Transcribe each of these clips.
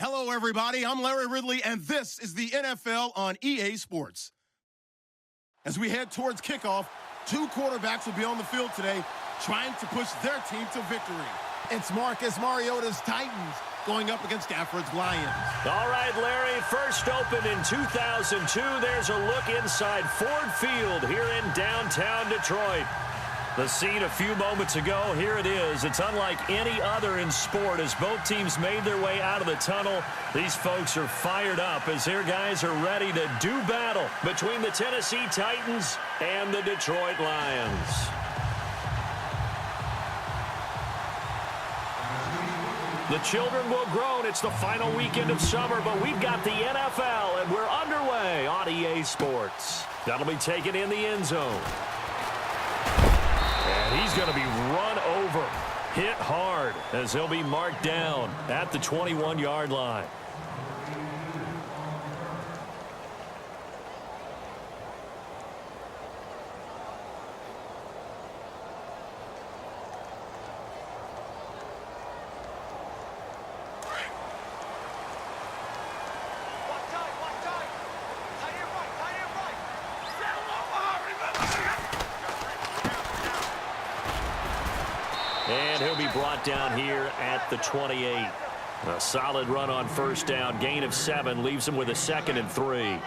Hello, everybody. I'm Larry Ridley, and this is the NFL on EA Sports. As we head towards kickoff, two quarterbacks will be on the field today trying to push their team to victory. It's Marcus Mariota's Titans going up against Stafford's Lions. All right, Larry, first opened in 2002. There's a look inside Ford Field here in downtown Detroit. The scene a few moments ago, here it is. It's unlike any other in sport as both teams made their way out of the tunnel. These folks are fired up as their guys are ready to do battle between the Tennessee Titans and the Detroit Lions. The children will groan. It's the final weekend of summer, but we've got the NFL, and we're underway on EA Sports. That'll be taken in the end zone. And he's going to be run over, hit hard, as he'll be marked down at the 21-yard line. And he'll be brought down here at the 28. A solid run on first down. Gain of 7 leaves him with a 2nd and 3.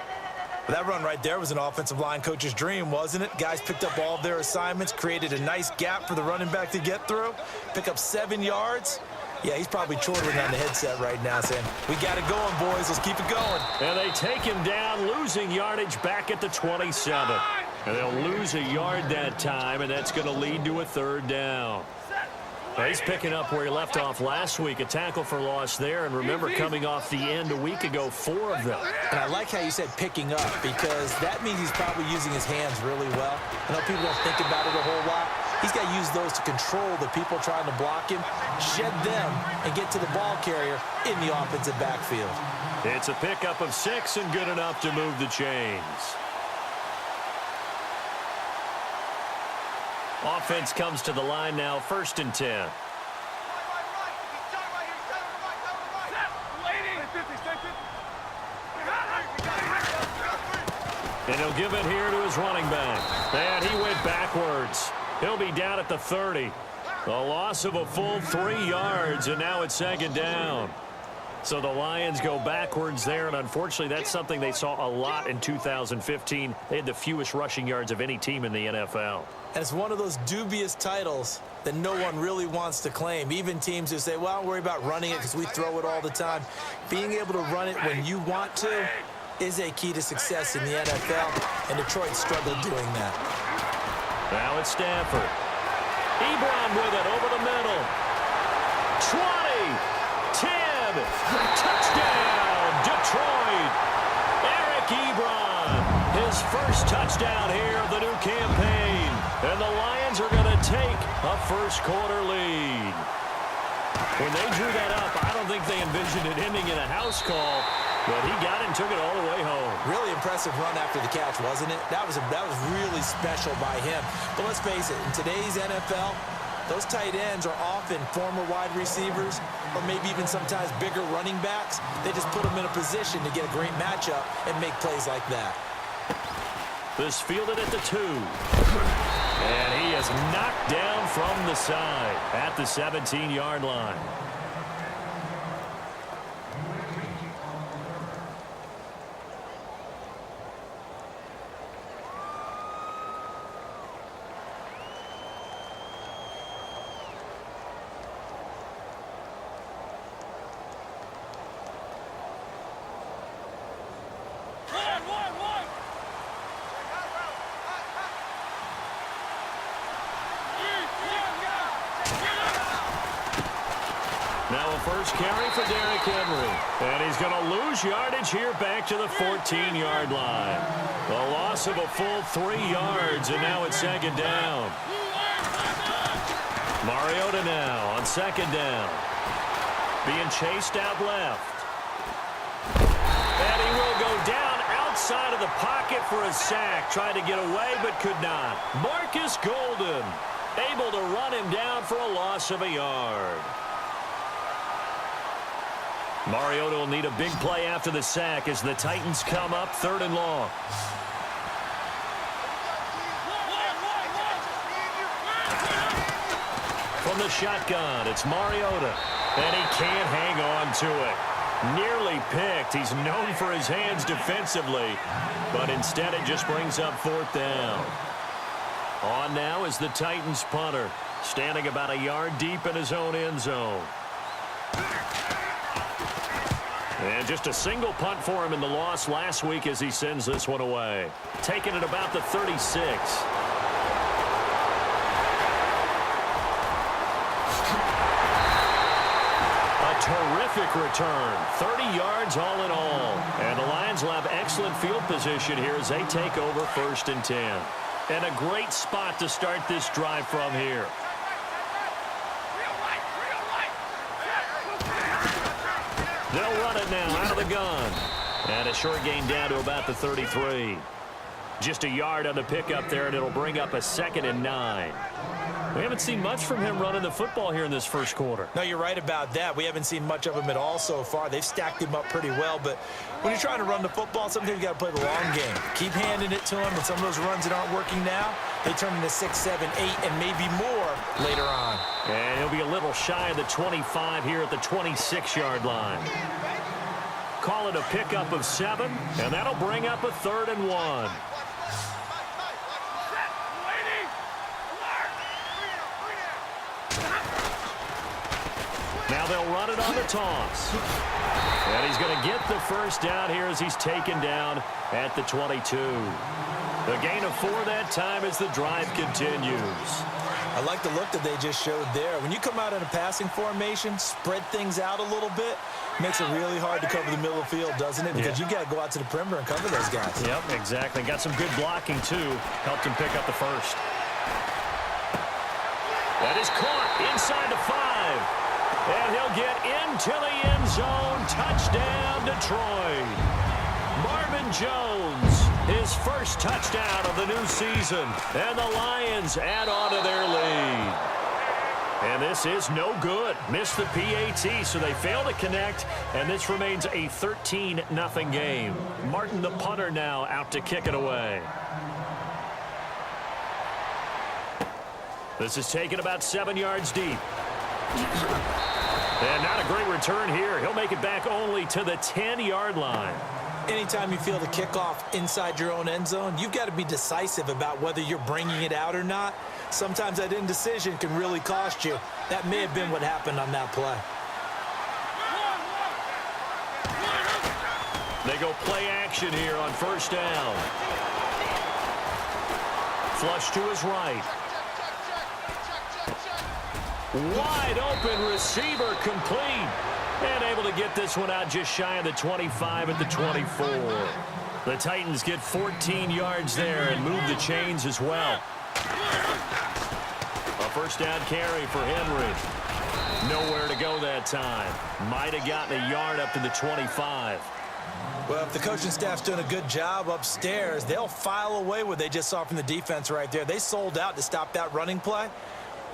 That run right there was an offensive line coach's dream, wasn't it? Guys picked up all of their assignments, created a nice gap for the running back to get through, pick up 7 yards. Yeah, he's probably chortling on the headset right now saying, we got it going, boys. Let's keep it going. And they take him down, losing yardage back at the 27. And they'll lose a yard that time, and that's going to lead to a 3rd down. Well, he's picking up where he left off last week, a tackle for loss there. And remember, coming off the end a week ago, 4 of them. And I like how you said picking up, because that means he's probably using his hands really well. I know people don't think about it a whole lot. He's got to use those to control the people trying to block him, shed them, and get to the ball carrier in the offensive backfield. It's a pickup of 6 and good enough to move the chains. Offense comes to the line now, 1st and 10. And he'll give it here to his running back. And he went backwards. He'll be down at the 30. A loss of a full 3 yards, and now it's 2nd down. So the Lions go backwards there, and unfortunately that's something they saw a lot in 2015. They had the fewest rushing yards of any team in the NFL. And it's one of those dubious titles that no one really wants to claim. Even teams who say, well, don't worry about running it because we throw it all the time. Being able to run it when you want to is a key to success in the NFL, and Detroit struggled doing that. Now it's Stafford. Ebron with it over the middle. 20, 10, touchdown, Detroit. Eric Ebron, his first touchdown here of the new campaign. And the Lions are going to take a first-quarter lead. When they drew that up, I don't think they envisioned it ending in a house call, but he got it and took it all the way home. Really impressive run after the catch, wasn't it? That was really special by him. But let's face it, in today's NFL, those tight ends are often former wide receivers or maybe even sometimes bigger running backs. They just put them in a position to get a great matchup and make plays like that. This fielded at the 2. And he is knocked down from the side at the 17-yard line. Now a first carry for Derrick Henry. And he's going to lose yardage here back to the 14-yard line. A loss of a full 3 yards, and now it's 2nd down. Mariota now on 2nd down. Being chased out left. And he will go down outside of the pocket for a sack. Tried to get away but could not. Marcus Golden able to run him down for a loss of a yard. Mariota will need a big play after the sack as the Titans come up 3rd and long. From the shotgun, it's Mariota, and he can't hang on to it. Nearly picked. He's known for his hands defensively, but instead it just brings up 4th down. On now is the Titans punter, standing about a yard deep in his own end zone. And just a single punt for him in the loss last week as he sends this one away. Taking it about the 36. A terrific return. 30 yards all in all. And the Lions will have excellent field position here as they take over 1st and 10. And a great spot to start this drive from here. They'll run it now out of the gun. And a short gain down to about the 33. Just a yard on the pickup there, and it'll bring up a 2nd and 9. We haven't seen much from him running the football here in this first quarter. No, you're right about that. We haven't seen much of him at all so far. They've stacked him up pretty well, but when you're trying to run the football, sometimes you got to play the long game. Keep handing it to him, and some of those runs that aren't working now, they turn into 6, 7, 8, and maybe more later on. And he'll be a little shy of the 25 here at the 26-yard line. Call it a pickup of 7, and that'll bring up a 3rd and 1. Now they'll run it on the toss. And he's going to get the first down here as he's taken down at the 22. The gain of 4 that time as the drive continues. I like the look that they just showed there. When you come out in a passing formation, spread things out a little bit, makes it really hard to cover the middle of the field, doesn't it? Because you got to go out to the perimeter and cover those guys. Yep, exactly. Got some good blocking, too. Helped him pick up the first. That is caught inside the 5. And he'll get into the end zone. Touchdown, Detroit. Marvin Jones, his first touchdown of the new season. And the Lions add on to their lead. And this is no good. Missed the PAT, so they fail to connect. And this remains a 13-0 game. Martin, the punter, now out to kick it away. This is taken about 7 yards deep. And not a great return here. He'll make it back only to the 10-yard line. Anytime you feel the kickoff inside your own end zone, you've got to be decisive about whether you're bringing it out or not. Sometimes that indecision can really cost you. That may have been what happened on that play. They go play action here on 1st down. Flush to his right. Wide open receiver complete. And able to get this one out just shy of the 25 at the 24. The Titans get 14 yards there and move the chains as well. A 1st down carry for Henry. Nowhere to go that time. Might have gotten a yard up to the 25. Well, if the coaching staff's doing a good job upstairs, they'll file away what they just saw from the defense right there. They sold out to stop that running play.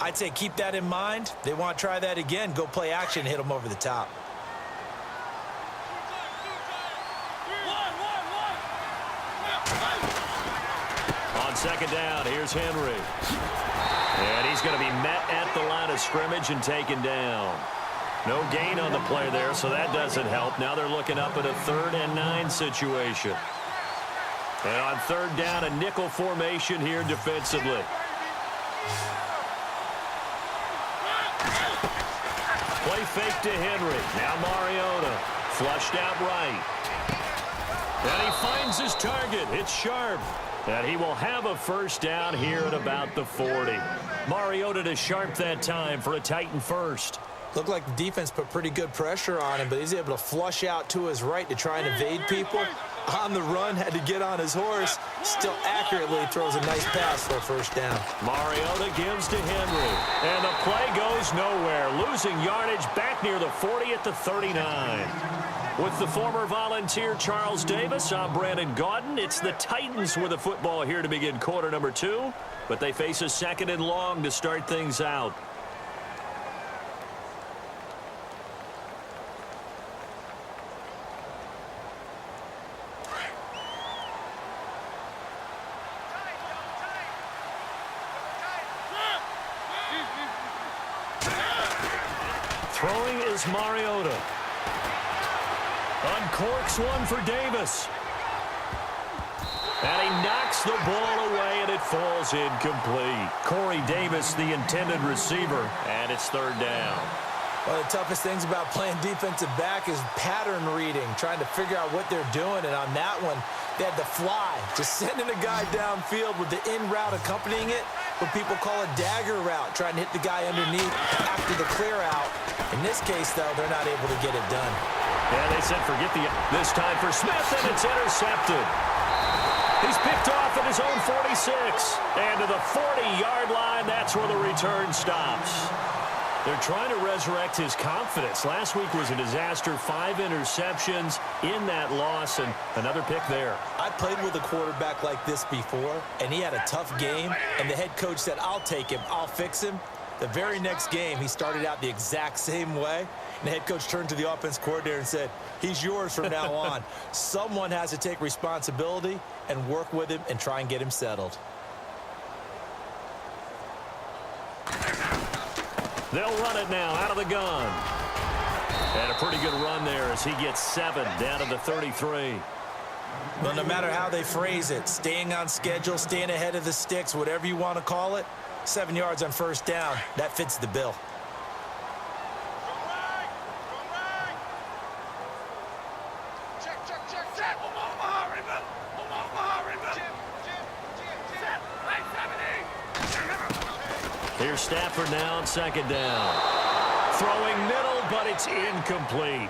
I'd say keep that in mind. They want to try that again. Go play action, hit them over the top. On 2nd down, here's Henry. And he's going to be met at the line of scrimmage and taken down. No gain on the play there, so that doesn't help. Now they're looking up at a 3rd and 9 situation. And on 3rd down, a nickel formation here defensively. Play fake to Henry. Now Mariota. Flushed out right. And he finds his target. It's Sharp. And he will have a 1st down here at about the 40. Mariota to Sharp that time for a Titan first. Looked like the defense put pretty good pressure on him, but he's able to flush out to his right to try and evade people. On the run, had to get on his horse. Still accurately throws a nice pass for a 1st down. Mariota gives to Henry. And the play goes nowhere. Losing yardage back near the 40 at the 39. With the former Volunteer Charles Davis, I'm Brandon Gaudin. It's the Titans with the football here to begin quarter number 2. But they face a 2nd and long to start things out. Throwing is Mariota. Uncorks one for Davis. And he knocks the ball away, and it falls incomplete. Corey Davis, the intended receiver, and it's third down. One of the toughest things about playing defensive back is pattern reading, trying to figure out what they're doing. And on that one, they had to fly, just sending a guy downfield with the in route accompanying it, what people call a dagger route, trying to hit the guy underneath after the clear out. In this case, though, they're not able to get it done. Yeah, they said forget this time for Smith, and it's intercepted. He's picked off at his own 46. And to the 40-yard line, that's where the return stops. They're trying to resurrect his confidence. Last week was a disaster. 5 interceptions in that loss, and another pick there. I played with a quarterback like this before, and he had a tough game, and the head coach said, I'll take him, I'll fix him. The very next game, he started out the exact same way, and the head coach turned to the offense coordinator and said, he's yours from now on. Someone has to take responsibility and work with him and try and get him settled. They'll run it now out of the gun. And a pretty good run there as he gets 7 down to the 33. Well, no matter how they phrase it, staying on schedule, staying ahead of the sticks, whatever you want to call it, 7 yards on first down, that fits the bill. Here's Stafford now on second down. Throwing middle, but it's incomplete.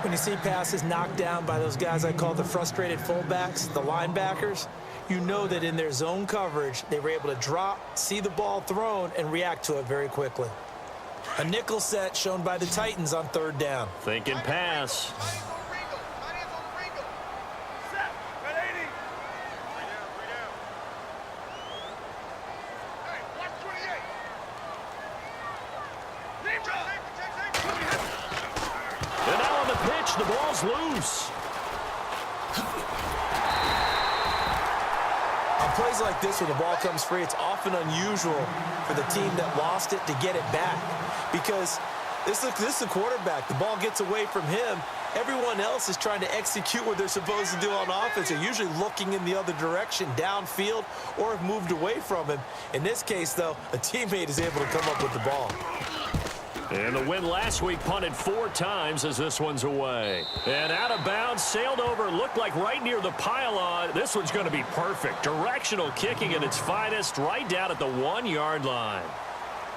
When you see passes knocked down by those guys I call the frustrated fullbacks, the linebackers, you know that in their zone coverage, they were able to drop, see the ball thrown, and react to it very quickly. A nickel set shown by the Titans on third down. Thinking pass. And now on the pitch, the ball's loose. On plays like this where the ball comes free, it's often unusual for the team that lost it to get it back. Because this is a quarterback. The ball gets away from him. Everyone else is trying to execute what they're supposed to do on offense. They're usually looking in the other direction, downfield, or have moved away from him. In this case, though, a teammate is able to come up with the ball. And the win last week punted 4 times as this one's away. And out of bounds, sailed over, looked like right near the pylon. This one's going to be perfect. Directional kicking at its finest, right down at the 1-yard line.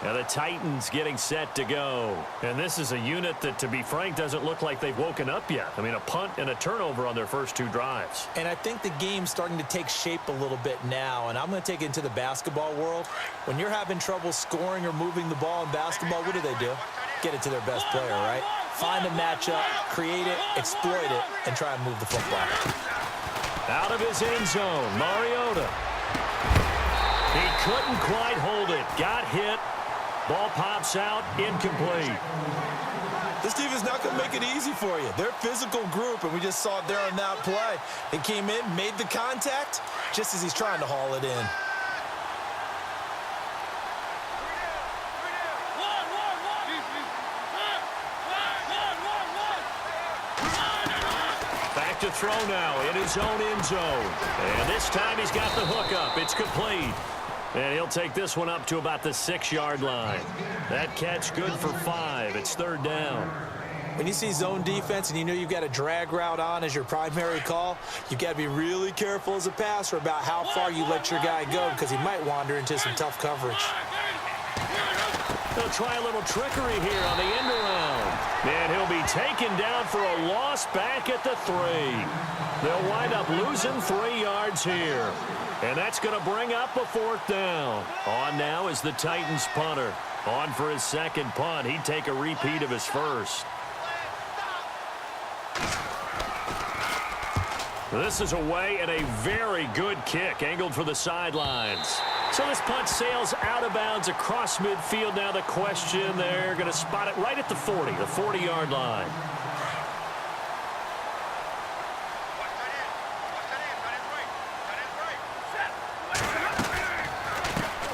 And the Titans getting set to go. And this is a unit that, to be frank, doesn't look like they've woken up yet. I mean, a punt and a turnover on their first 2 drives. And I think the game's starting to take shape a little bit now, and I'm going to take it into the basketball world. When you're having trouble scoring or moving the ball in basketball, what do? Get it to their best player, right? Find a matchup, create it, exploit it, and try and move the football. Out of his end zone, Mariota. He couldn't quite hold it. Got hit. Ball pops out, incomplete. This team is not going to make it easy for you. They're a physical group, and we just saw it there on that play. They came in, made the contact, just as he's trying to haul it in. Back to throw now in his own end zone. And this time he's got the hook up. It's complete. And he'll take this one up to about the 6-yard line. That catch good for 5. It's third down. When you see zone defense and you know you've got a drag route on as your primary call, you've got to be really careful as a passer about how far you let your guy go because he might wander into some tough coverage. They'll try a little trickery here on the end around. And he'll be taken down for a loss back at the 3. They'll wind up losing 3 yards here. And that's going to bring up a 4th down. On now is the Titans punter. On for his second punt. He'd take a repeat of his first. This is away and a very good kick angled for the sidelines. So this punt sails out of bounds across midfield. Now the question, they're going to spot it right at the 40, the 40-yard line.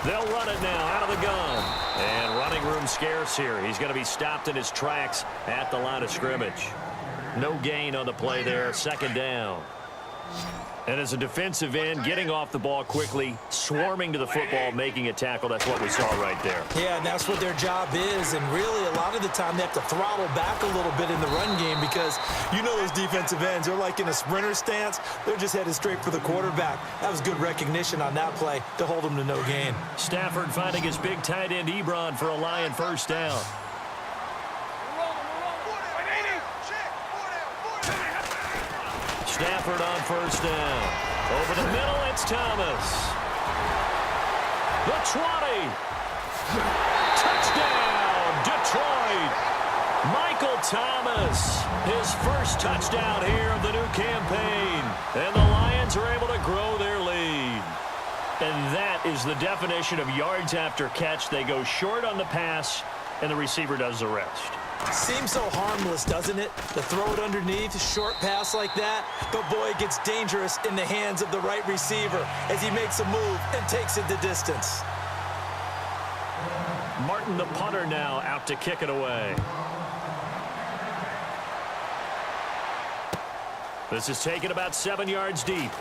They'll run it now out of the gun. And running room scarce here. He's going to be stopped in his tracks at the line of scrimmage. No gain on the play there. Second down. And as a defensive end, getting off the ball quickly, swarming to the football, making a tackle, that's what we saw right there. Yeah, and that's what their job is. And really, a lot of the time, they have to throttle back a little bit in the run game because you know those defensive ends, they're like in a sprinter stance. They're just headed straight for the quarterback. That was good recognition on that play to hold them to no gain. Stafford finding his big tight end, Ebron, for a Lion first down. Stafford on first down. Over the middle, it's Thomas. The 20. Touchdown, Detroit. Michael Thomas, his first touchdown here of the new campaign. And the Lions are able to grow their lead. And that is the definition of yards after catch. They go short on the pass, and the receiver does the rest. Seems so harmless, doesn't it? To throw it underneath, short pass like that. But, boy, it gets dangerous in the hands of the right receiver as he makes a move and takes it the distance. Martin, the punter, now out to kick it away. This is taken about 7 yards deep.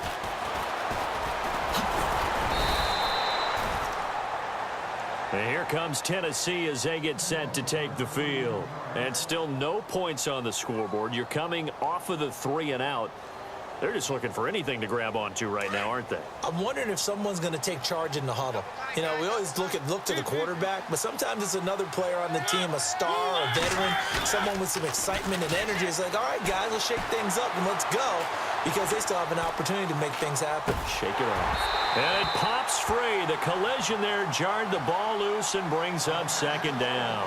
And here comes Tennessee as they get set to take the field. And still no points on the scoreboard. You're coming off of the 3 and out. They're just looking for anything to grab onto right now, aren't they? I'm wondering if someone's going to take charge in the huddle. You know, we always look to the quarterback, but sometimes it's another player on the team, a star, a veteran, someone with some excitement and energy. It's like, all right, guys, let's shake things up and let's go, because they still have an opportunity to make things happen. Shake it off. And it pops free. The collision there jarred the ball loose and brings up second down.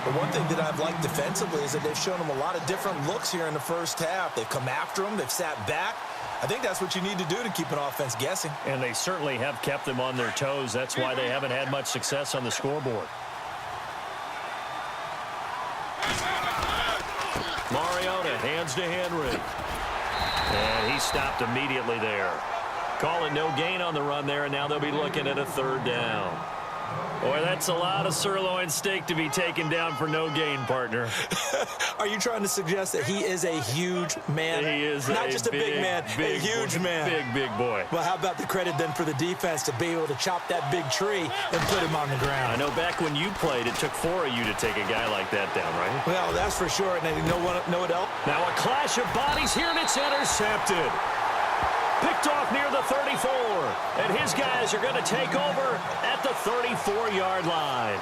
The one thing that I've liked defensively is that they've shown them a lot of different looks here in the first half. They've come after them. They've sat back. I think that's what you need to do to keep an offense guessing. And they certainly have kept them on their toes. That's why they haven't had much success on the scoreboard. Mariota hands to Henry. And he stopped immediately there. Calling no gain on the run there, and now they'll be looking at a third down. Boy, that's a lot of sirloin steak to be taken down for no gain, partner. Are you trying to suggest that he is a huge man? He is not just a big man, a huge man. Big boy. Well, how about the credit then for the defense to be able to chop that big tree and put him on the ground? I know back when you played, it took 4 of you to take a guy like that down, right? Well, that's for sure. And you know what else? Now a clash of bodies here, and it's intercepted. Picked off near the 34, and his guys are going to take over at the 34-yard line.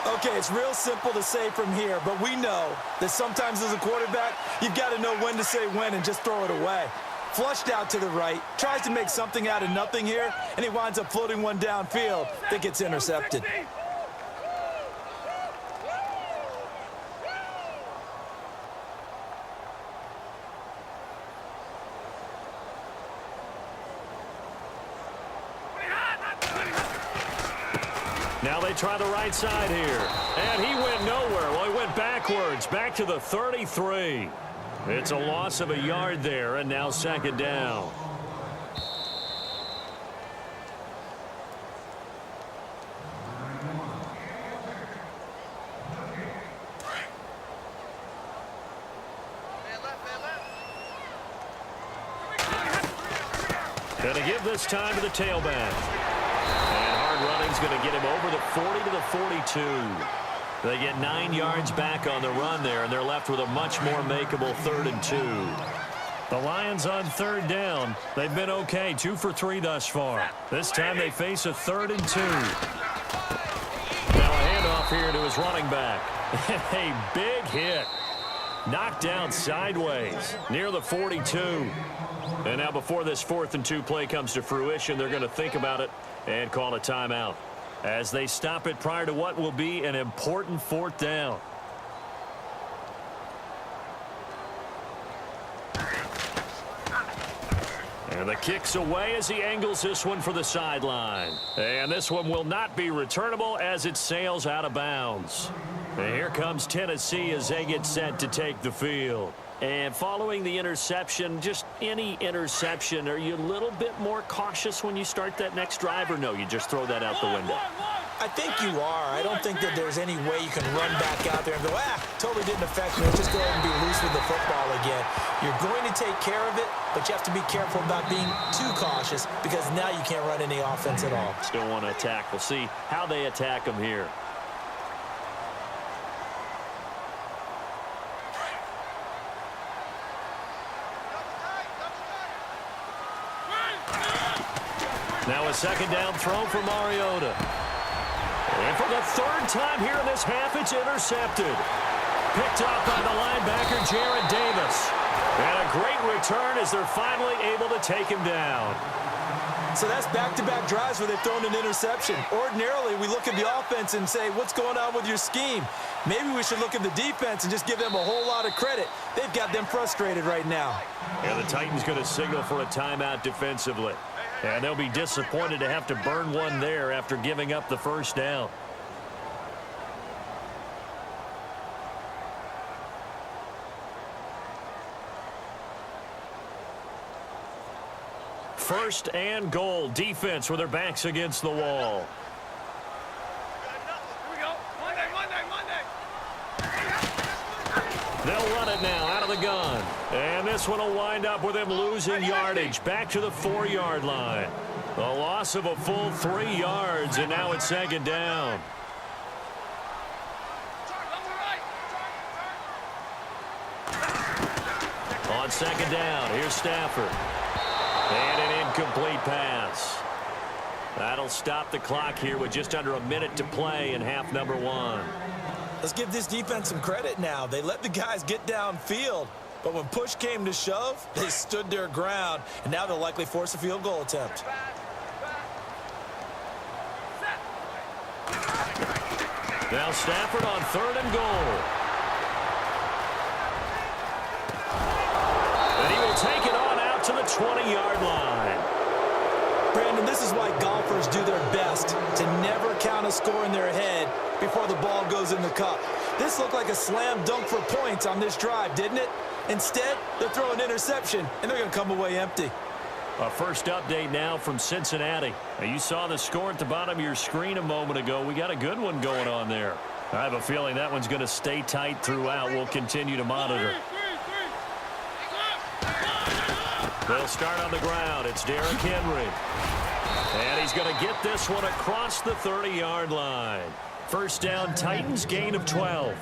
Okay, it's real simple to say from here, but we know that sometimes as a quarterback, you've got to know when to say when and just throw it away. Flushed out to the right, tries to make something out of nothing here, and he winds up floating one downfield that gets intercepted. Now they try the right side here. And he went nowhere. Well, he went backwards, back to the 33. It's a loss of a yard there, and now second down. Going to give this time to the tailback. Running's going to get him over the 40 to the 42. They get 9 yards back on the run there, and they're left with a much more makeable 3rd and 2. The Lions on third down. They've been okay, 2 for 3 thus far. This time they face a 3rd and 2. Now a handoff here to his running back. A big hit. Knocked down sideways near the 42. And now before this 4th and 2 play comes to fruition, they're going to think about it and call a timeout as they stop it prior to what will be an important 4th down. And the kick's away as he angles this one for the sideline. And this one will not be returnable as it sails out of bounds. And here comes Tennessee as they get set to take the field. And following the interception, just any interception, are you a little bit more cautious when you start that next drive, or no, you just throw that out the window? I think you are. I don't think that there's any way you can run back out there and go, totally didn't affect me. Let's just go ahead and be loose with the football again. You're going to take care of it, but you have to be careful about being too cautious because now you can't run any offense at all. Still want to attack. We'll see how they attack them here. Now a second down throw for Mariota. And for the third time here in this half, it's intercepted. Picked off by the linebacker, Jared Davis. And a great return as they're finally able to take him down. So that's back-to-back drives where they've thrown an interception. Ordinarily, we look at the offense and say, what's going on with your scheme? Maybe we should look at the defense and just give them a whole lot of credit. They've got them frustrated right now. And the Titans going to signal for a timeout defensively. And they'll be disappointed to have to burn one there after giving up the first down. First and goal. Defense with their backs against the wall. Here we go. Monday. They'll run it now out of the gun. And this one will wind up with him losing yardage back to the 4-yard line. A loss of a full 3 yards, and now it's second down. On second down, here's Stafford. And an incomplete pass. That'll stop the clock here with just under a minute to play in half number 1. Let's give this defense some credit now. They let the guys get downfield, but when push came to shove, they stood their ground, and now they'll likely force a field goal attempt. Now Stafford on third and goal. And he will take it on out to the 20-yard line. Brandon, this is why golfers do their best to never count a score in their head before the ball goes in the cup. This looked like a slam dunk for points on this drive, didn't it? Instead, they're throwing an interception, and they're going to come away empty. A first update now from Cincinnati. Now, you saw the score at the bottom of your screen a moment ago. We got a good one going on there. I have a feeling that one's going to stay tight throughout. We'll continue to monitor. They'll start on the ground. It's Derrick Henry. And he's going to get this one across the 30-yard line. First down, Titans, gain of 12.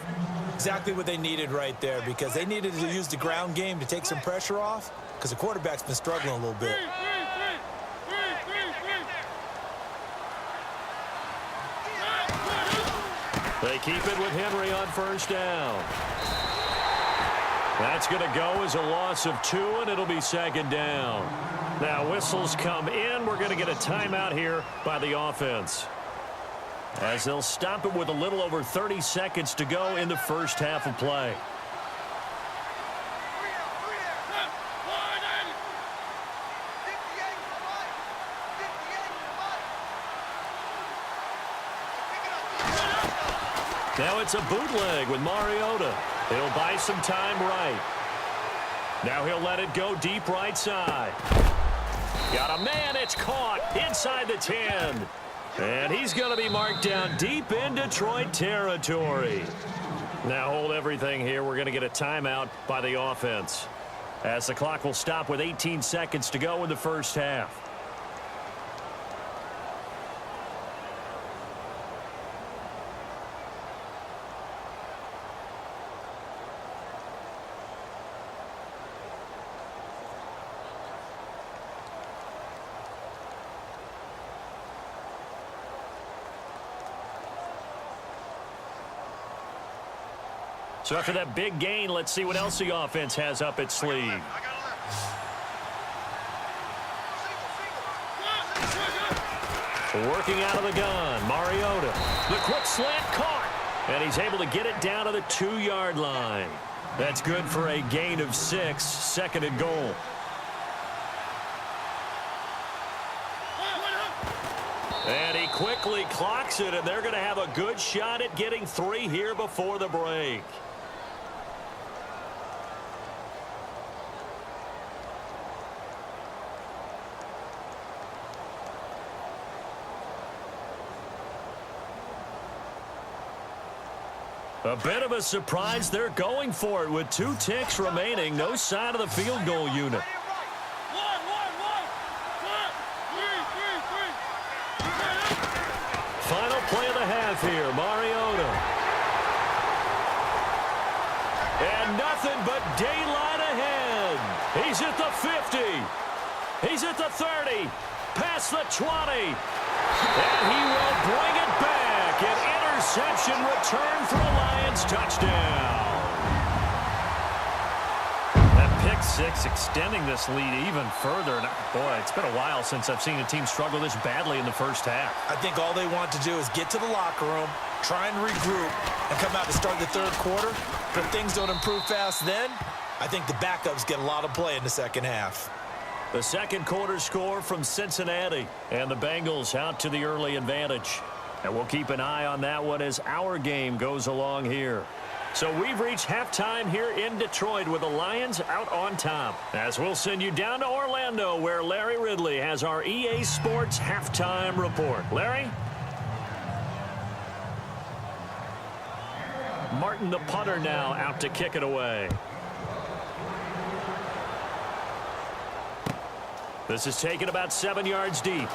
Exactly what they needed right there, because they needed to use the ground game to take some pressure off, because the quarterback's been struggling a little bit. They keep it with Henry on first down. That's going to go as a loss of 2, and it'll be second down. Now whistles come in. We're going to get a timeout here by the offense, as they'll stop it with a little over 30 seconds to go in the first half of play. Now it's a bootleg with Mariota. He'll buy some time right. Now he'll let it go deep right side. Got a man. It's caught inside the 10. And he's going to be marked down deep in Detroit territory. Now hold everything here. We're going to get a timeout by the offense, as the clock will stop with 18 seconds to go in the first half. So after that big gain, let's see what else the offense has up its sleeve. Working out of the gun, Mariota. The quick slant caught, and he's able to get it down to the 2-yard line. That's good for a gain of 6, second and goal. And he quickly clocks it, and they're going to have a good shot at getting 3 here before the break. A bit of a surprise. They're going for it with 2 ticks remaining. No sign of the field goal unit. Final play of the half here, Mariota. And nothing but daylight ahead. He's at the 50. He's at the 30. Past the 20. And he will bring it back. An interception return for a Lions touchdown. That pick six extending this lead even further. And boy, it's been a while since I've seen a team struggle this badly in the first half. I think all they want to do is get to the locker room, try and regroup, and come out to start the third quarter. But if things don't improve fast then, I think the backups get a lot of play in the second half. The second quarter score from Cincinnati, and the Bengals out to the early advantage. And we'll keep an eye on that one as our game goes along here. So we've reached halftime here in Detroit with the Lions out on top. As we'll send you down to Orlando where Larry Ridley has our EA Sports halftime report. Larry? Martin the punter now out to kick it away. This is taken about 7 yards deep.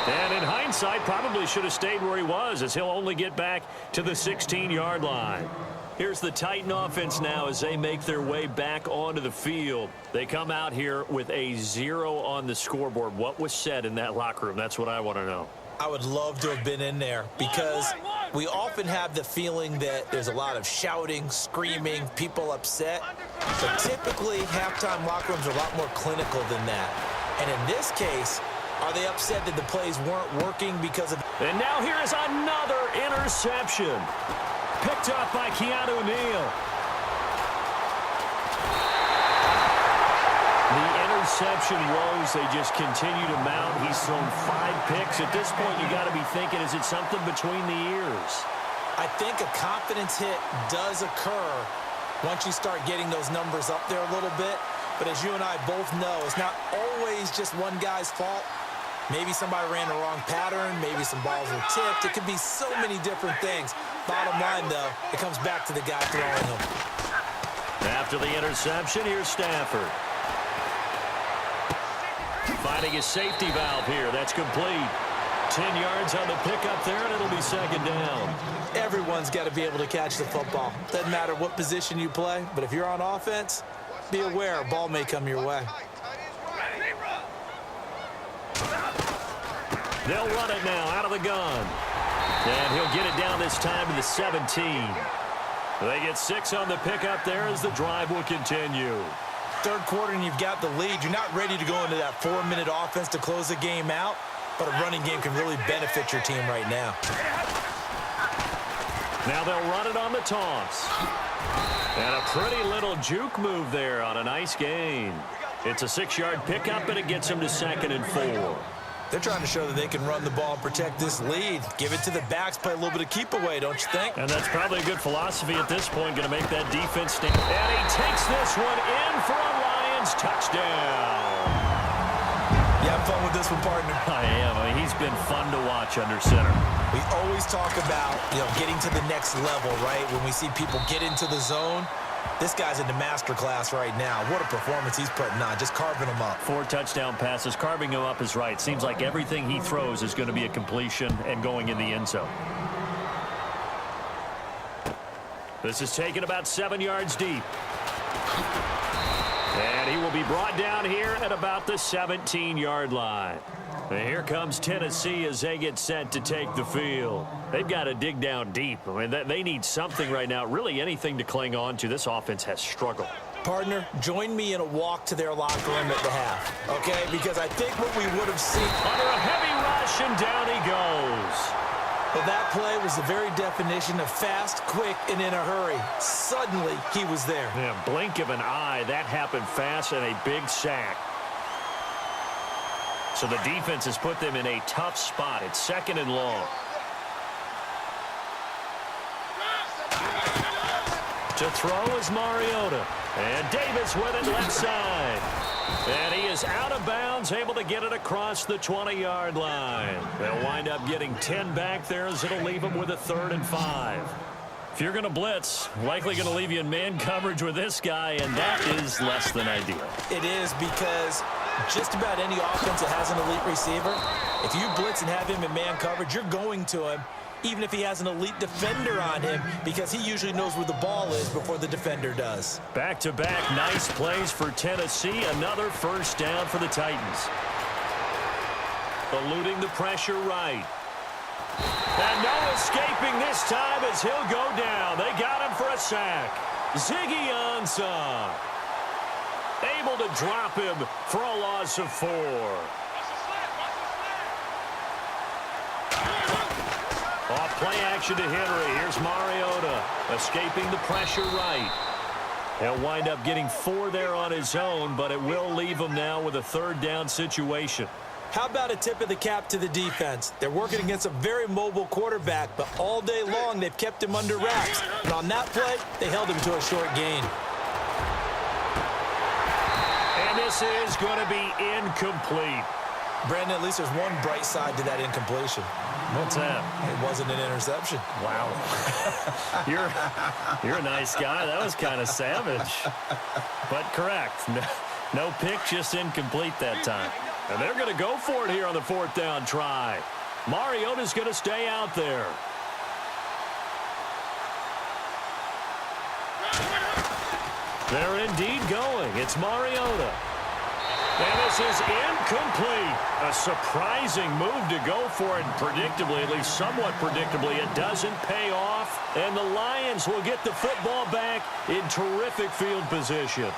And in hindsight, probably should have stayed where he was as he'll only get back to the 16-yard line. Here's the Titan offense now as they make their way back onto the field. They come out here with a 0 on the scoreboard. What was said in that locker room? That's what I want to know. I would love to have been in there because we often have the feeling that there's a lot of shouting, screaming, people upset. But typically, halftime locker rooms are a lot more clinical than that. And in this case, are they upset that the plays weren't working because of... And now here is another interception. Picked up by Keanu Neal. The interception woes, they just continue to mount. He's thrown 5 picks. At this point, you got to be thinking, is it something between the ears? I think a confidence hit does occur once you start getting those numbers up there a little bit. But as you and I both know, it's not always just one guy's fault. Maybe somebody ran the wrong pattern. Maybe some balls were tipped. It could be so many different things. Bottom line, though, it comes back to the guy throwing them. After the interception, here's Stafford. Finding his safety valve here. That's complete. 10 yards on the pickup there, and it'll be second down. Everyone's got to be able to catch the football. Doesn't matter what position you play, but if you're on offense, be aware a ball may come your way. They'll run it now out of the gun. And he'll get it down this time to the 17. They get 6 on the pickup there as the drive will continue. Third quarter and you've got the lead. You're not ready to go into that 4-minute offense to close the game out, but a running game can really benefit your team right now. Now they'll run it on the toss. And a pretty little juke move there on a nice gain. It's a 6-yard pickup, and it gets him to 2nd and 4. They're trying to show that they can run the ball and protect this lead. Give it to the backs, play a little bit of keep away, don't you think? And that's probably a good philosophy at this point, going to make that defense stand. And he takes this one in for a Lions touchdown. You having fun with this one, partner? I am. I mean, he's been fun to watch under center. We always talk about, getting to the next level, right? When we see people get into the zone, this guy's in the master class right now. What a performance he's putting on, just carving them up. 4 touchdown passes. Carving him up is right. Seems like everything he throws is going to be a completion and going in the end zone. This is taken about 7 yards deep. And he will be brought down here at about the 17-yard line. And here comes Tennessee as they get set to take the field. They've got to dig down deep. I mean, they need something right now, really anything to cling on to. This offense has struggled. Partner, join me in a walk to their locker room at the half, okay? Because I think what we would have seen... Under a heavy rush, and down he goes. Well, that play was the very definition of fast, quick, and in a hurry. Suddenly, he was there. Yeah, blink of an eye. That happened fast, and a big sack. So the defense has put them in a tough spot. It's 2nd and long. To throw is Mariota. And Davis with it left side. And he is out of bounds, able to get it across the 20-yard line. They'll wind up getting 10 back there as it'll leave them with a 3rd and 5. If you're going to blitz, likely going to leave you in man coverage with this guy, and that is less than ideal. It is, because just about any offense that has an elite receiver, if you blitz and have him in man coverage, you're going to him, even if he has an elite defender on him, because he usually knows where the ball is before the defender does. Back-to-back nice plays for Tennessee. Another first down for the Titans. Eluding the pressure right. And no escaping this time as he'll go down. They got him for a sack. Ziggy Ansah able to drop him for a loss of 4. Off play action to Henry. Here's Mariota escaping the pressure right. He'll wind up getting 4 there on his own, but it will leave him now with a 3rd down situation. How about a tip of the cap to the defense? They're working against a very mobile quarterback, but all day long they've kept him under wraps. And on that play, they held him to a short gain. And this is going to be incomplete. Brandon, at least there's one bright side to that incompletion. What's that? It wasn't an interception. Wow. You're a nice guy. That was kind of savage. But correct. No pick, just incomplete that time. And they're going to go for it here on the 4th down try. Mariota's going to stay out there. They're indeed going. It's Mariota. And this is incomplete. A surprising move to go for it. Predictably, at least somewhat predictably, it doesn't pay off. And the Lions will get the football back in terrific field position.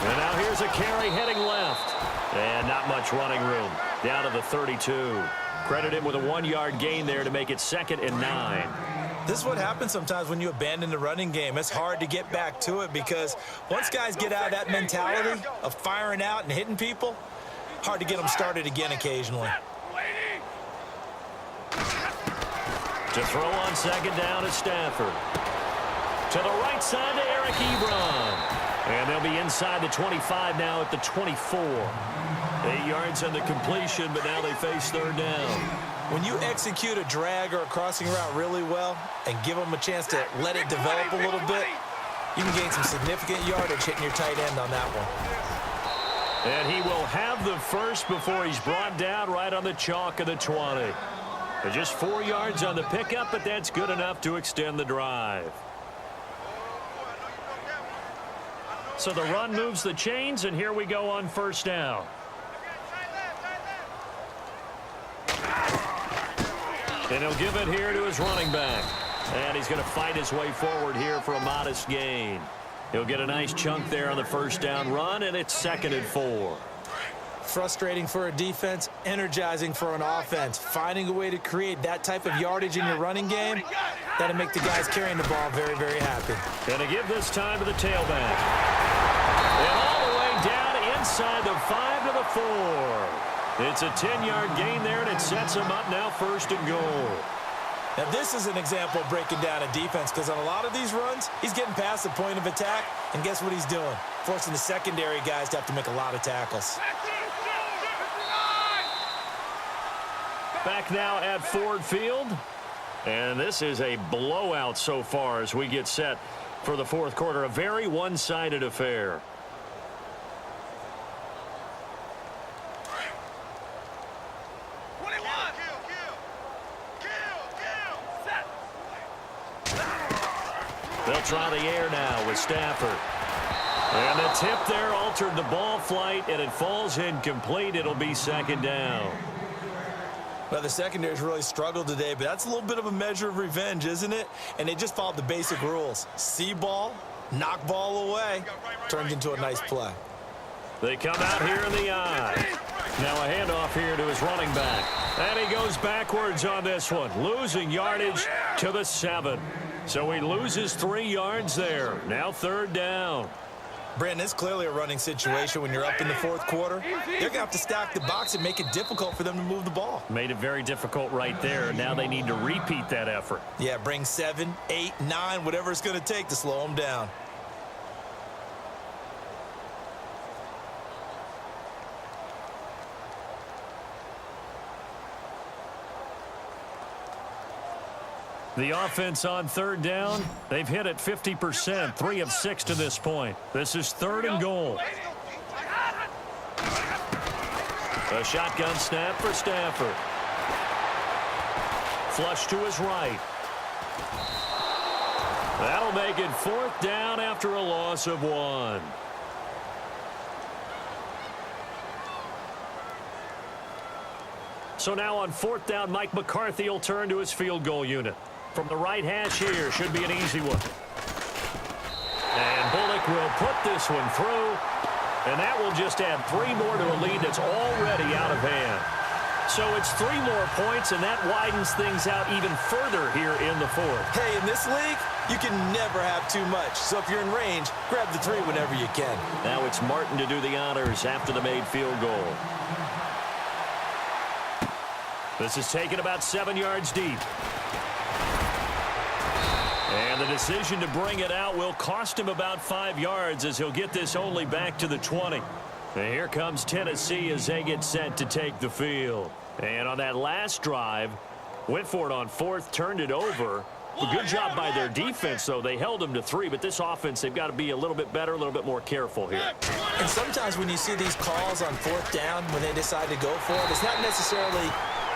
And now here's a carry heading left. And not much running room. Down to the 32. Credit him with a 1-yard gain there to make it 2nd and 9. This is what happens sometimes when you abandon the running game. It's hard to get back to it because once guys get out of that mentality of firing out and hitting people, hard to get them started again occasionally. To throw on 2nd down is Stafford. To the right side to Eric Ebron. And they'll be inside the 25 now at the 24. 8 yards on the completion, but now they face 3rd down. When you execute a drag or a crossing route really well and give them a chance to let it develop a little bit, you can gain some significant yardage hitting your tight end on that one. And he will have the first before he's brought down right on the chalk of the 20. Just 4 yards on the pickup, but that's good enough to extend the drive. So the run moves the chains, and here we go on 1st down. And he'll give it here to his running back. And he's going to fight his way forward here for a modest gain. He'll get a nice chunk there on the 1st down run, and it's 2nd and 4. Frustrating for a defense, energizing for an offense. Finding a way to create that type of yardage in your running game, that'll make the guys carrying the ball very, very happy. Going to give this time to the tailback. And all the way down inside the 5 to the 4. It's a 10-yard gain there, and it sets him up now 1st and goal. Now, this is an example of breaking down a defense because on a lot of these runs, he's getting past the point of attack, and guess what he's doing? Forcing the secondary guys to have to make a lot of tackles. Back now at Ford Field, and this is a blowout so far as we get set for the 4th quarter. A very one-sided affair. They'll try the air now with Stafford. And the tip there altered the ball flight, and it falls incomplete. It'll be 2nd down. Well, the secondary's really struggled today, but that's a little bit of a measure of revenge, isn't it? And they just followed the basic rules. See ball, knock ball away, turns into a nice play. They come out here in the eye. Now a handoff here to his running back. And he goes backwards on this one, losing yardage to the 7. So he loses 3 yards there. Now 3rd down. Brandon, it's clearly a running situation when you're up in the fourth quarter. They're going to have to stack the box and make it difficult for them to move the ball. Made it very difficult right there. Now they need to repeat that effort. Yeah, bring 7, 8, 9, whatever it's going to take to slow them down. The offense on third down, they've hit it 50%, 3 of 6 to this point. This is 3rd and goal. A shotgun snap for Stafford. Flush to his right. That'll make it 4th down after a loss of 1. So now on 4th down, Mike McCarthy will turn to his field goal unit. From the right hash here, should be an easy one. And Bullock will put this one through, and that will just add 3 more to a lead that's already out of hand. So it's 3 more points, and that widens things out even further here in the 4th. Hey, in this league, you can never have too much. So if you're in range, grab the 3 whenever you can. Now it's Martin to do the honors after the made field goal. This is taken about 7 yards deep. And the decision to bring it out will cost him about 5 yards as he'll get this only back to the 20. And here comes Tennessee as they get set to take the field. And on that last drive, went for it on 4th, turned it over. A good job by their defense, though. They held them to 3, but this offense, they've got to be a little bit better, a little bit more careful here. And sometimes when you see these calls on 4th down, when they decide to go for it, it's not necessarily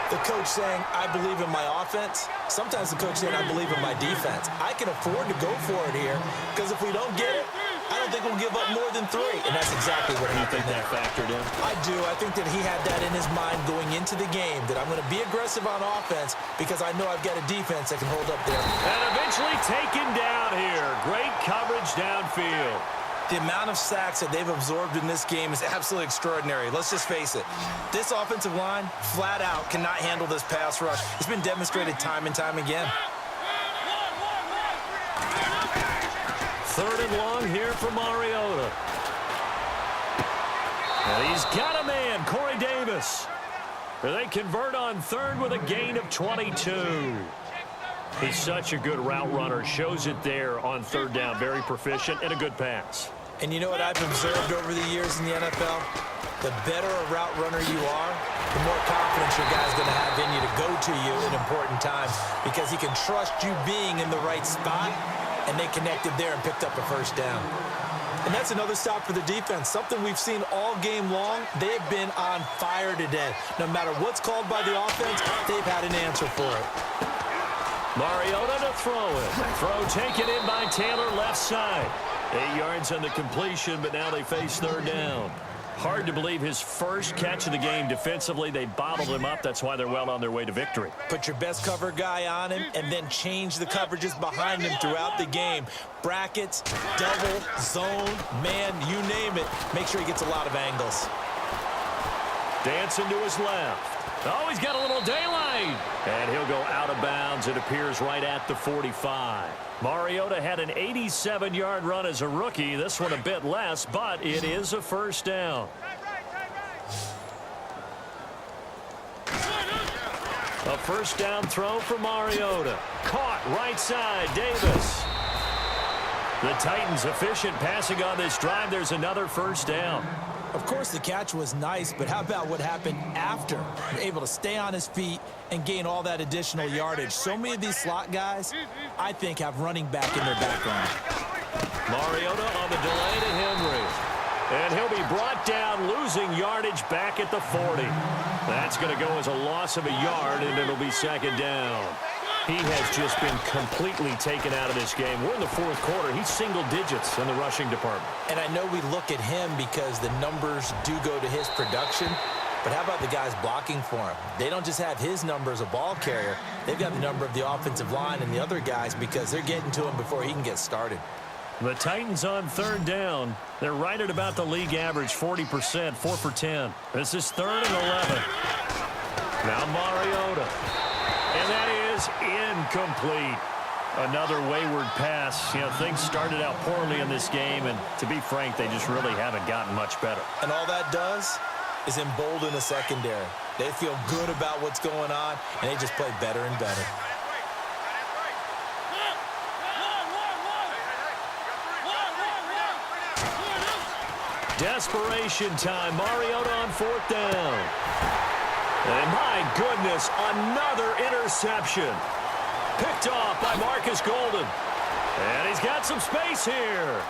the coach saying, I believe in my offense. Sometimes the coach saying, I believe in my defense. I can afford to go for it here because if we don't get it, I don't think we'll give up more than 3. And that's exactly what happened there. You think that factored in? I do. I think that he had that in his mind going into the game, that I'm going to be aggressive on offense because I know I've got a defense that can hold up there. And eventually taken down here. Great coverage downfield. The amount of sacks that they've absorbed in this game is absolutely extraordinary. Let's just face it. This offensive line, flat out, cannot handle this pass rush. It's been demonstrated time and time again. 3rd and long here for Mariota. And he's got a man, Corey Davis. They convert on 3rd with a gain of 22. He's such a good route runner. Shows it there on 3rd down. Very proficient and a good pass. And you know what I've observed over the years in the NFL? The better a route runner you are, the more confidence your guy's going to have in you to go to you in important times because he can trust you being in the right spot, and they connected there and picked up a 1st down. And that's another stop for the defense, something we've seen all game long. They've been on fire today. No matter what's called by the offense, they've had an answer for it. Mariota to throw it. Throw taken in by Taylor left side. 8 yards on the completion, but now they face 3rd down. Hard to believe his first catch of the game defensively. They bottled him up. That's why they're well on their way to victory. Put your best cover guy on him and then change the coverages behind him throughout the game. Brackets, double, zone, man, you name it. Make sure he gets a lot of angles. Dancing to his left. Oh, he's got a little daylight. And he'll go out of bounds. It appears right at the 45. Mariota had an 87-yard run as a rookie. This one a bit less, but it is a 1st down. A 1st down throw for Mariota. Caught right side, Davis. The Titans efficient passing on this drive. There's another 1st down. Of course, the catch was nice, but how about what happened after? Able to stay on his feet and gain all that additional yardage. So many of these slot guys, I think, have running back in their background. Mariota on the delay to Henry. And he'll be brought down, losing yardage back at the 40. That's going to go as a loss of a yard, and it'll be 2nd down. He has just been completely taken out of this game. We're in the 4th quarter. He's single digits in the rushing department. And I know we look at him because the numbers do go to his production, but how about the guys blocking for him? They don't just have his number as a ball carrier. They've got the number of the offensive line and the other guys because they're getting to him before he can get started. The Titans on 3rd down. They're right at about the league average, 40%, 4 for 10. This is 3rd and 11. Now Mariota. And that is incomplete. Another wayward pass. You know, things started out poorly in this game, and to be frank, they just really haven't gotten much better. And all that does is embolden the secondary. They feel good about what's going on, and they just play better and better. Desperation time. Mariota on 4th down. And my goodness, another interception. Picked off by Marcus Golden. And he's got some space here.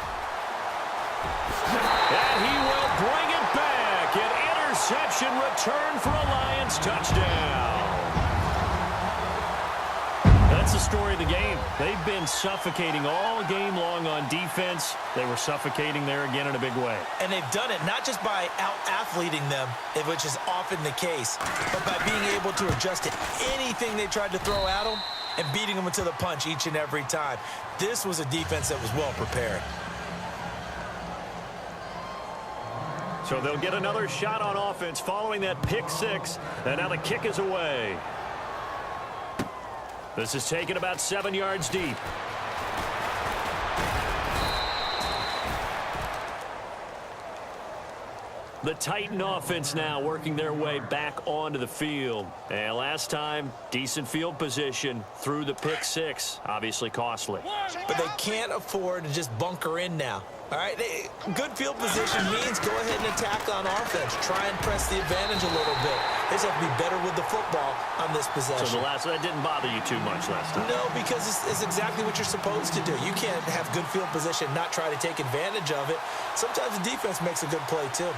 And he will bring it back. An interception return for a Lions touchdown. That's the story of the game. They've been suffocating all game long on defense. They were suffocating there again in a big way. And they've done it not just by out-athleting them, which is often the case, but by being able to adjust to anything they tried to throw at them and beating them to the punch each and every time. This was a defense that was well prepared. So they'll get another shot on offense following that pick six. And now the kick is away. This is taken about 7 yards deep. The Titan offense now working their way back onto the field. And last time, decent field position through the pick six. Obviously costly. But they can't afford to just bunker in now. All right, good field position means go ahead and attack on offense. Try and press the advantage a little bit. They just have to be better with the football on this possession. So that didn't bother you too much last time? No, because it's exactly what you're supposed to do. You can't have good field position, not try to take advantage of it. Sometimes the defense makes a good play too.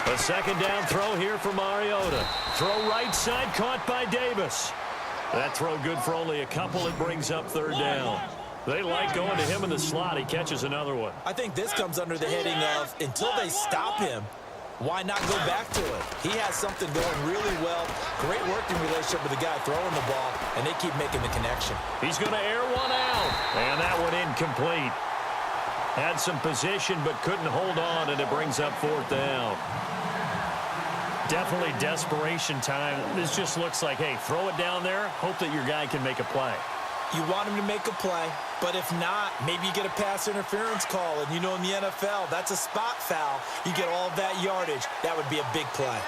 A second down throw here for Mariota. Throw right side, caught by Davis. That throw good for only a couple. It brings up 3rd down. They like going to him in the slot. He catches another one. I think this comes under the heading of until they stop him, why not go back to it? He has something going really well. Great working relationship with the guy throwing the ball, and they keep making the connection. He's going to air one out. And that one incomplete. Had some position but couldn't hold on, and it brings up 4th down. Definitely desperation time. This just looks like, hey, throw it down there, hope that your guy can make a play. You want him to make a play, but if not, maybe you get a pass interference call, and you know in the NFL, that's a spot foul. You get all of that yardage. That would be a big play.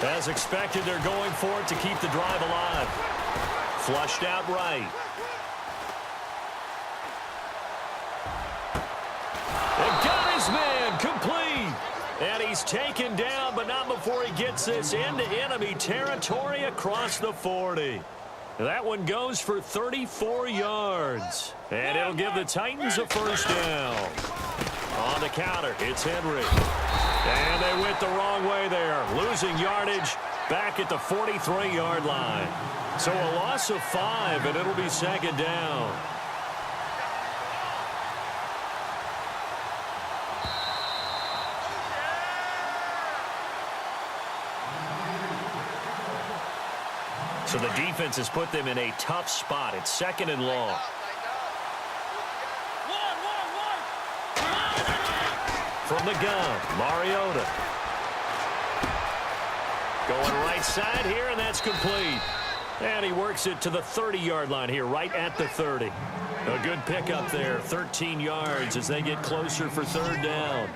As expected, they're going for it to keep the drive alive. Flushed out right. And got his man complete. And he's taken down, but not before he gets this into enemy territory across the 40. That one goes for 34 yards. And it'll give the Titans a 1st down. On the counter, it's Henry. And they went the wrong way there. Losing yardage back at the 43-yard line. So a loss of 5, and it'll be 2nd down. So the defense has put them in a tough spot. It's 2nd and long. From the gun, Mariota. Going right side here, and that's complete. And he works it to the 30-yard line here, right at the 30. A good pickup there, 13 yards as they get closer for 3rd down.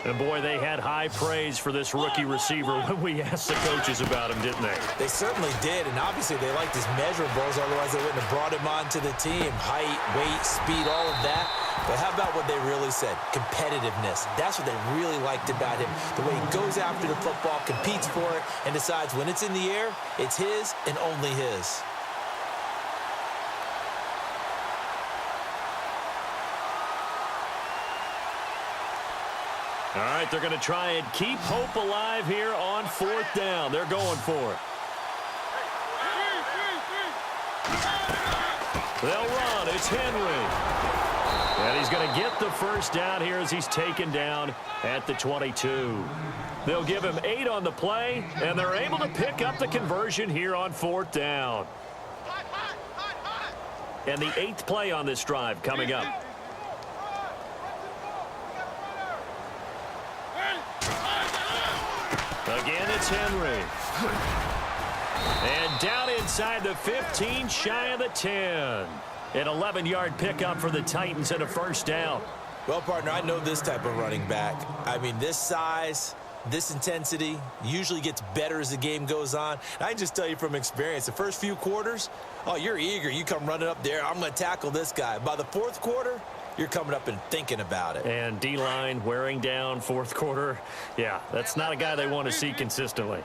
And, boy, they had high praise for this rookie receiver when we asked the coaches about him, didn't they? They certainly did, and obviously they liked his measurables, otherwise they wouldn't have brought him onto the team. Height, weight, speed, all of that. But how about what they really said? Competitiveness. That's what they really liked about him. The way he goes after the football, competes for it, and decides when it's in the air, it's his and only his. All right, they're going to try and keep hope alive here on 4th down. They're going for it. They'll run. It's Henry. And he's going to get the first down here as he's taken down at the 22. They'll give him 8 on the play, and they're able to pick up the conversion here on 4th down. And the 8th play on this drive coming up. Again, it's Henry. And down inside the 15, shy of the 10. An 11-yard pickup for the Titans and a first down. Well, partner, I know this type of running back. I mean, this size, this intensity usually gets better as the game goes on. And I can just tell you from experience, the first few quarters, oh, you're eager. You come running up there, I'm going to tackle this guy. By the 4th quarter, you're coming up and thinking about it. And D-line wearing down 4th quarter. Yeah, that's not a guy they want to see consistently.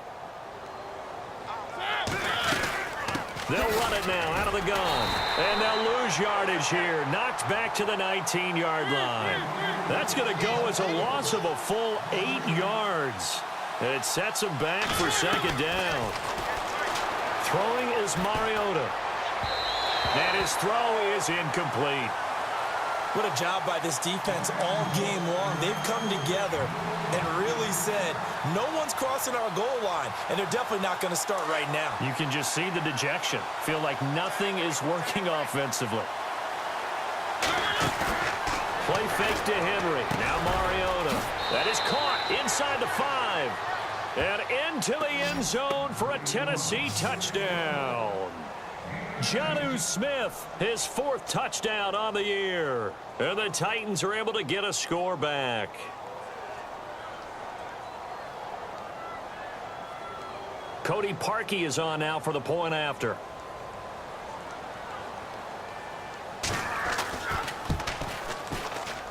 They'll run it now out of the gun. And they'll lose yardage here. Knocked back to the 19-yard line. That's going to go as a loss of a full 8 yards. And it sets them back for 2nd down. Throwing is Mariota. And his throw is incomplete. What a job by this defense all game long. They've come together and really said, no one's crossing our goal line, and they're definitely not going to start right now. You can just see the dejection. Feel like nothing is working offensively. Play fake to Henry. Now Mariota. That is caught inside the 5. And into the end zone for a Tennessee touchdown. Jonnu Smith, his 4th touchdown on the year. And the Titans are able to get a score back. Cody Parkey is on now for the point after.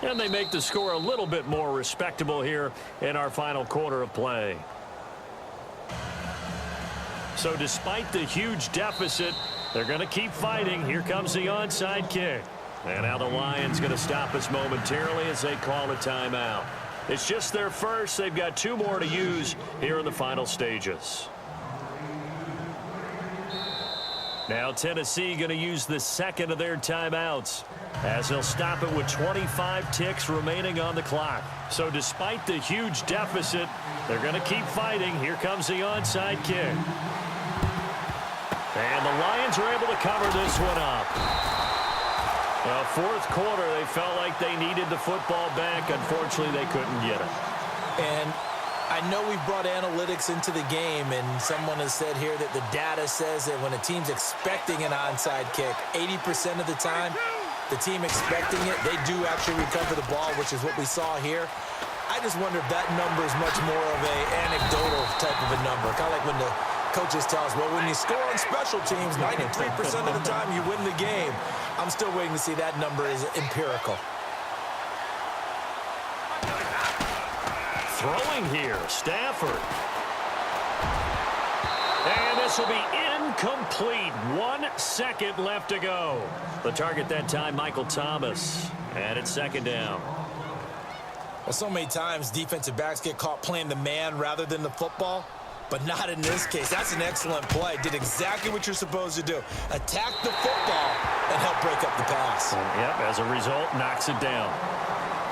And they make the score a little bit more respectable here in our final quarter of play. So despite the huge deficit, they're going to keep fighting. Here comes the onside kick. And now the Lions going to stop us momentarily as they call a timeout. It's just their first. They've got 2 more to use here in the final stages. Now Tennessee going to use the 2nd of their timeouts as they'll stop it with 25 ticks remaining on the clock. So despite the huge deficit, they're going to keep fighting. Here comes the onside kick. And the Lions are able to cover this one up. Well, 4th quarter, they felt like they needed the football back. Unfortunately, they couldn't get it. And I know we've brought analytics into the game, and someone has said here that the data says that when a team's expecting an onside kick, 80% of the time, the team expecting it, they do actually recover the ball, which is what we saw here. I just wonder if that number is much more of an anecdotal type of a number, kind of like when the coaches tell us, well, when you score on special teams, 93% of the time you win the game. I'm still waiting to see that number is empirical. Throwing here, Stafford. And this will be incomplete. 1 second left to go. The target that time, Michael Thomas. And it's 2nd down. Well, so many times defensive backs get caught playing the man rather than the football. But not in this case. That's an excellent play. Did exactly what you're supposed to do. Attack the football and help break up the pass. Yep, as a result, knocks it down.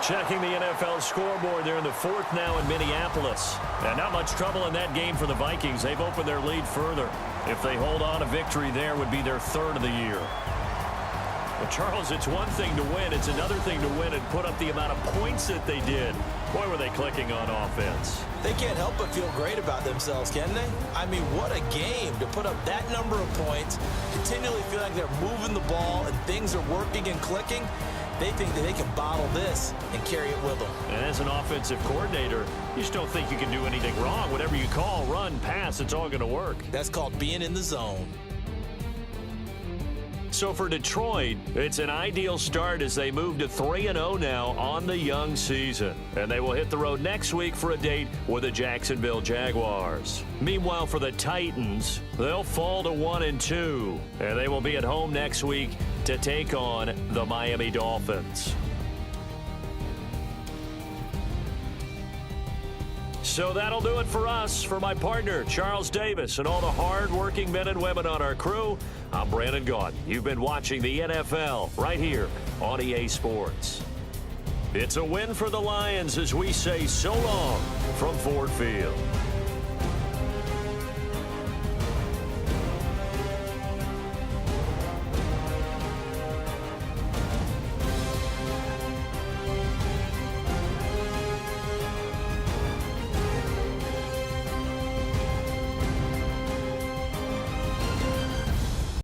Checking the NFL scoreboard. They're in the 4th now in Minneapolis. And not much trouble in that game for the Vikings. They've opened their lead further. If they hold on, a victory there would be their 3rd of the year. Well, Charles, it's one thing to win. It's another thing to win and put up the amount of points that they did. Boy, were they clicking on offense. They can't help but feel great about themselves, can they? I mean, what a game to put up that number of points, continually feel like they're moving the ball and things are working and clicking. They think that they can bottle this and carry it with them. And as an offensive coordinator, you just don't think you can do anything wrong. Whatever you call, run, pass, it's all going to work. That's called being in the zone. So for Detroit, it's an ideal start as they move to 3-0 now on the young season. And they will hit the road next week for a date with the Jacksonville Jaguars. Meanwhile, for the Titans, they'll fall to 1-2. And they will be at home next week to take on the Miami Dolphins. So that'll do it for us. For my partner, Charles Davis, and all the hard-working men and women on our crew, I'm Brandon Gaudin. You've been watching the NFL right here on EA Sports. It's a win for the Lions as we say so long from Ford Field.